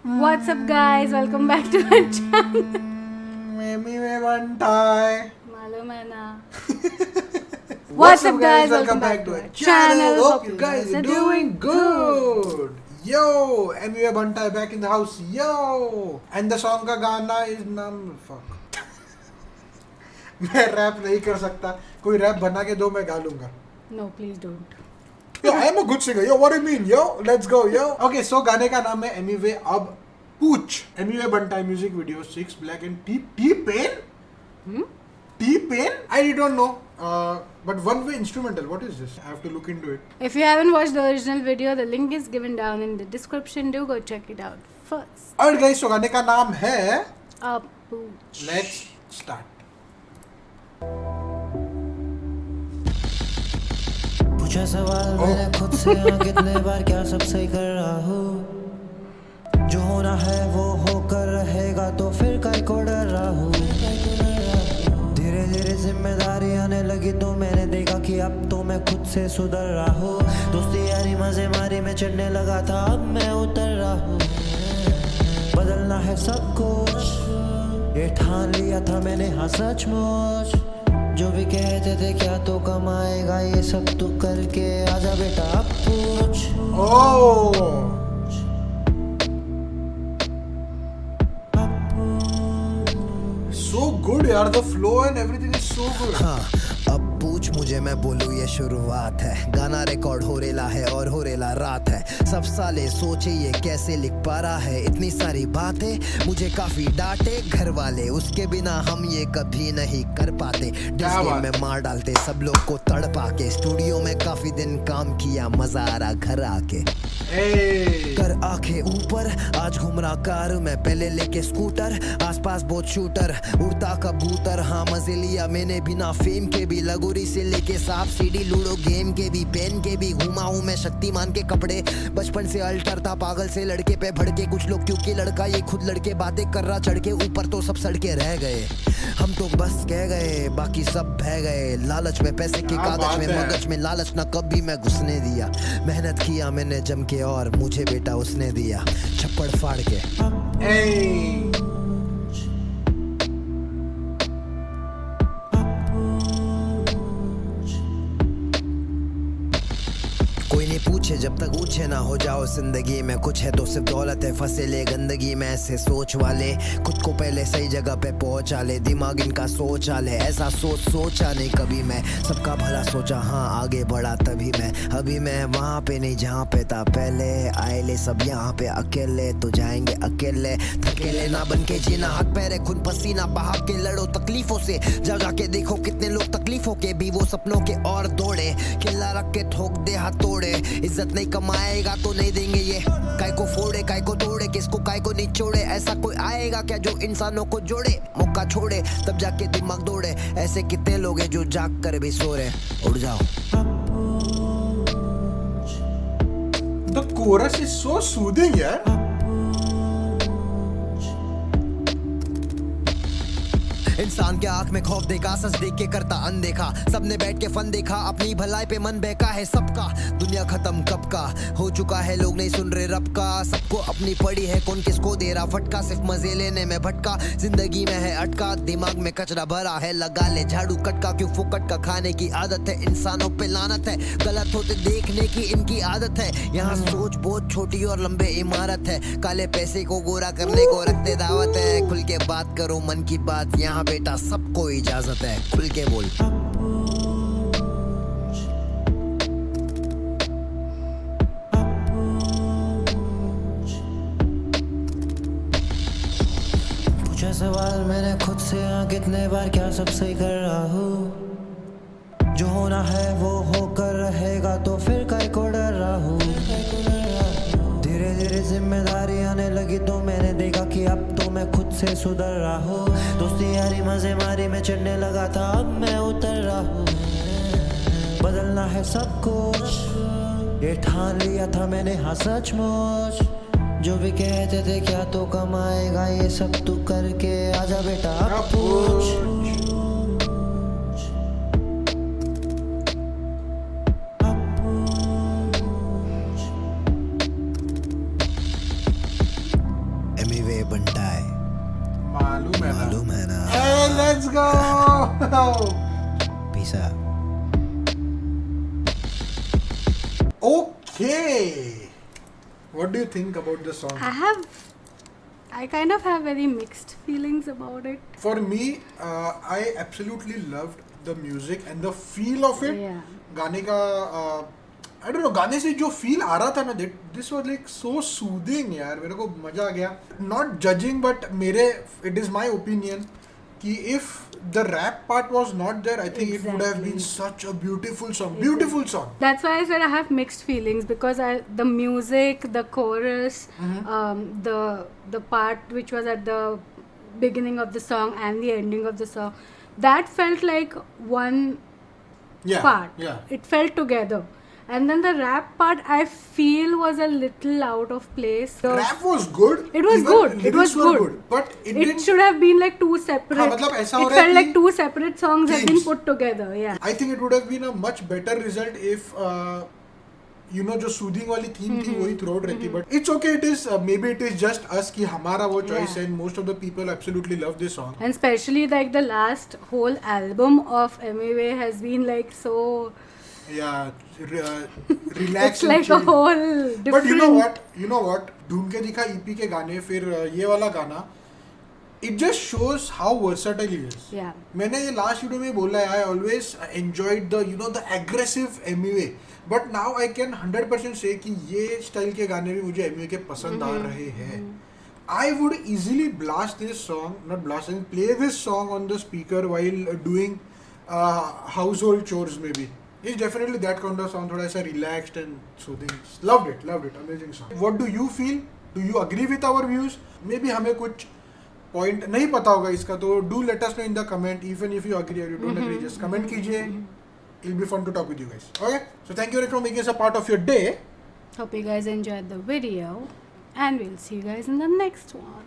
What's up, guys? Welcome back to our channel. Maybe we one time. मालूम है ना. What's up, guys? Welcome back to our channel. Hope you guys are doing good. Yo, MUA Buntai back in the house. Yo, and the song का गाना is fuck. मैं rap नहीं कर सकता. कोई रैप बना के दो, मैं गा लूंगा. No, please don't. Yo, I am a good singer. Yo, what do you mean? Yo, let's go. Yo. Okay, so गाने का नाम है MUA अब पूछ. MUA Buntai music video 6 Black and T-Pain. T-Pain? I don't know. But one way instrumental. What is this? I have to look into it. If you haven't watched the original video, the link is given down in the description. Do go check it out first. Alright guys, so गाने का नाम है. Pooch. Let's start. पूछा सवाल मैंने खुद से कितने बार क्या सब सही कर रहा हूँ जो होना है वो होकर रहेगा तो फिर काय को डर रहा हूँ धीरे धीरे जिम्मेदारी आने लगी तो मैंने देखा कि अब तो मैं खुद से सुधर रहा हूँ दोस्ती यारी मजे मारी में चढ़ने लगा था अब मैं उतर रहा हूँ बदलना है सब कुछ ये ठान लिया था मैंने हाँ सचमुच जो भी कहते थे क्या तो कमाएगा ये सब तू करके आजा बेटा अब पूछ Oh. So good यार, the flow and everything is so good. हाँ अब पूछ मुझे मैं बोलूँ ये शुरुआत है गाना रिकॉर्ड हो रेला है और हो रेला रात है सब साले सोचे ये कैसे लिख पा रहा है इतनी सारी बातें मुझे काफी डांटे घर वाले उसके बिना हम ये कभी नहीं कर पाते डिस्के में मार डालते सब लोग को तड़पा के स्टूडियो में काफी दिन काम किया मजा आ रहा घर आके Hey. कर आंखें ऊपर आज घूम रहा कार मैं पहले लेके स्कूटर आसपास बहुत शूटर उड़ता कबूतर हाँ मजे लिया मैंने बिना फेम के भी लगोरी से लेके सांप सीढ़ी लूडो गेम के भी पेन के भी घूमा हूँ मैं शक्तिमान के कपड़े बचपन से अल्टर था पागल से लड़के पे भड़के कुछ लोग क्योंकि लड़का ये खुद लड़के बातें कर रहा चढ़ के ऊपर तो सब सड़के रह गए हम तो बस कह गए बाकी सब बह गए लालच में पैसे के कागज में मगज में लालच ना कभी मैं घुसने दिया मेहनत किया मैंने जम के और मुझे बेटा उसने दिया छप्पड़ फाड़ के Hey. कोई नहीं पूछे जब तक ऊंचे ना हो जाओ जिंदगी में कुछ है तो सिर्फ दौलत है फंसे ले गंदगी में ऐसे सोच वाले खुद को पहले सही जगह पे पहुंचा ले दिमाग इनका सोचा ले ऐसा सोचा नहीं कभी मैं सबका भला सोचा हाँ आगे बढ़ा तभी मैं अभी मैं वहाँ पे नहीं जहाँ पे था पहले आए ले सब यहाँ पे अकेले तो जाएंगे अकेले थकेले ना बन के जीना हाथ पैरे खून पसीना बहा के लड़ो तकलीफों से जगा के देखो कितने लोग तकलीफों के भी वो सपनों के और दौड़े किला रख के ठोक दे हाथ तोड़े इज्जत नहीं कमाएगा तो नहीं देंगे ये काय को फोड़े काय को तोड़े किसको काय को निचोड़े ऐसा कोई आएगा क्या जो इंसानों को जोड़े मौका छोड़े तब जाके दिमाग दौड़े ऐसे कितने लोग हैं जो जाग कर भी सो रहे उड़ जाओ The chorus is so soothing यार. इंसान के आंख में खौफ देखा सच देख के करता अनदेखा सबने बैठ के फन देखा अपनी भलाई पे मन बहका है सबका दुनिया खत्म कब का हो चुका है लोग नहीं सुन रहे रब का सबको अपनी पड़ी है कौन किसको दे रहा फटका सिर्फ मजे लेने में भटका जिंदगी में है अटका दिमाग में कचरा भरा है लगा ले झाड़ू कटका क्यों फुकट का खाने की आदत है इंसानों पे लानत है गलत होते देखने की इनकी आदत है यहाँ सोच बहुत छोटी और लंबे इमारत है काले पैसे को गोरा करने को रखते दावत है खुल के बात करो मन की बात यहाँ बेटा सबको इजाजत है खुल के बोल पूछा सवाल मैंने खुद से कितने बार क्या सब सही कर रहा हूँ जो होना है वो होकर रहेगा तो फिर काय को डर रहा हूँ धीरे धीरे जिम्मेदारी आने लगी तो मैंने देखा कि अब तो मैं खुद से सुधर रहा हूँ दोस्ती यारी मजे मारी में चढ़ने लगा था अब मैं उतर रहा हूँ बदलना है सब कुछ ये ठान लिया था मैंने हाँ सचमुच जो भी कहते थे क्या तो कमाएगा ये सब तू करके आजा बेटा अब पूछ एनीवे बंटा है मालूम है ना ना Hey, let's go पीसा Okay, what do you think about the song? I kind of have very mixed feelings about it. For me, I absolutely loved the music and the feel of it. Yeah. गाने का I don't know, गाने से जो feel आ रहा था ना, this was like so soothing यार, मेरे को मजा आ गया. Not judging, but it is my opinion कि if the rap part was not there, I think it would have been such a beautiful song. Beautiful song. That's why I said I have mixed feelings because the music, the chorus, the part which was at the beginning of the song and the ending of the song, that felt like one part. Yeah. It felt together. And then the rap part I feel was a little out of place. Rap was good. It was Even good. It was lyrics were good. But it It didn't. should have been like two separate. हाँ, मतलब ऐसा हो It रहा है felt like कि- two separate songs have been Things. put together. Yeah. I think it would have been a much better result if जो soothing वाली theme थी वही थ्रू आउट रहती. But it's okay, it is may be it is just us कि हमारा वो choice है. And most of the people absolutely love this song. And especially like the last whole album of MAW has been like so. Relax It's like a whole different. But you know what ढूंढ के दिखा EP के गाने, फिर ये वाला गाना, it just shows how versatile he is. Yeah. मैंने ये लास्ट वीडियो में बोला है, I always enjoyed the aggressive Amway, but now I can 100% से कि ये स्टाइल के गाने भी मुझे एमवे के पसंद आ रहे हैं. I would easily blast this song, not blast, and play this song on the speaker while doing household chores maybe. It's definitely that kind of song, थोड़ा सा relaxed and soothing. Loved it, amazing song. What do you feel? Do you agree with our views? Maybe हमें कुछ point नहीं पता होगा इसका, तो do let us know in the comment, even if you agree or you don't agree, just comment कीजिए. It'll be fun to talk with you guys. Okay? So thank you very much for making us a part of your day. Hope you guys enjoyed the video, and we'll see you guys in the next one.